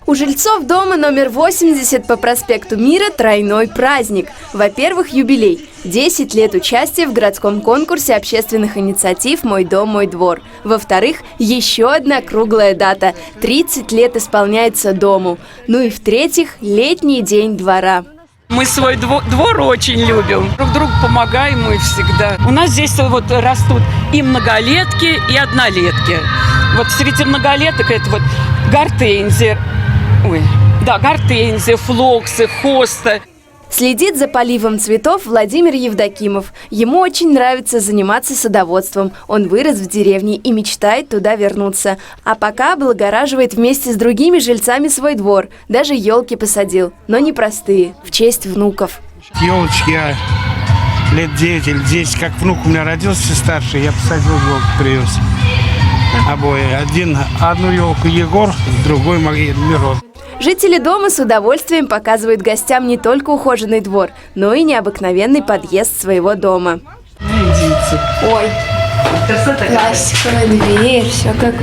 У жильцов дома номер 80 по проспекту Мира тройной праздник. Во-первых, юбилей. 10 лет участия в городском конкурсе общественных инициатив «Мой дом, мой двор». Во-вторых, еще одна круглая дата. 30 лет исполняется дому. Ну и в-третьих, летний день двора. Мы свой двор очень любим. Друг другу помогаем мы всегда. У нас здесь вот растут и многолетки, и однолетки. Вот среди многолеток это вот гортензия, гортензия, флоксы, хоста. Следит за поливом цветов Владимир Евдокимов. Ему очень нравится заниматься садоводством. Он вырос в деревне и мечтает туда вернуться. А пока облагораживает вместе с другими жильцами свой двор. Даже елки посадил, но не простые, в честь внуков. Елочки я лет 9 или 10, как внук у меня родился старший, я посадил елку, привез. Обои. Одну елку Егор, другой Мирон. Жители дома с удовольствием показывают гостям не только ухоженный двор, но и необыкновенный подъезд своего дома. Ой, пластиковая дверь, все как...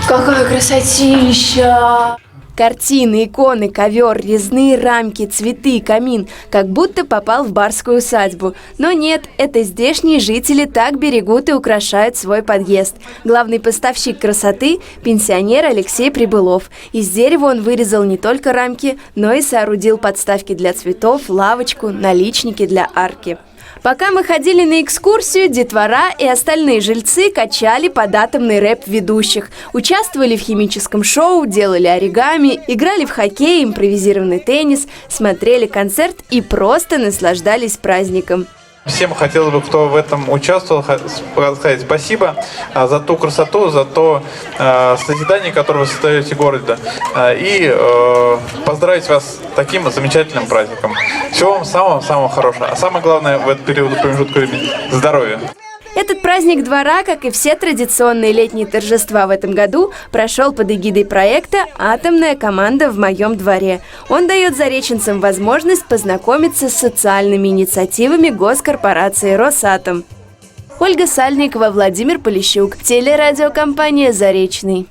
Какая красотища! Картины, иконы, ковер, резные рамки, цветы, камин. Как будто попал в барскую усадьбу. Но нет, это здешние жители так берегут и украшают свой подъезд. Главный поставщик красоты – пенсионер Алексей Прибылов. Из дерева он вырезал не только рамки, но и соорудил подставки для цветов, лавочку, наличники для арки. Пока мы ходили на экскурсию, детвора и остальные жильцы качали под атомный рэп ведущих. Участвовали в химическом шоу, делали оригами, играли в хоккей, импровизированный теннис, смотрели концерт и просто наслаждались праздником. Всем хотелось бы, кто в этом участвовал, сказать спасибо за ту красоту, за то созидание, которое вы создаете в городе. И поздравить вас с таким замечательным праздником. Всего вам самого-самого хорошего. А самое главное в этот период промежутка времени – здоровья. Этот праздник двора, как и все традиционные летние торжества в этом году, прошел под эгидой проекта «Атомная команда в моем дворе». Он дает зареченцам возможность познакомиться с социальными инициативами госкорпорации «Росатом». Ольга Сальникова, Владимир Полищук, телерадиокомпания «Заречный».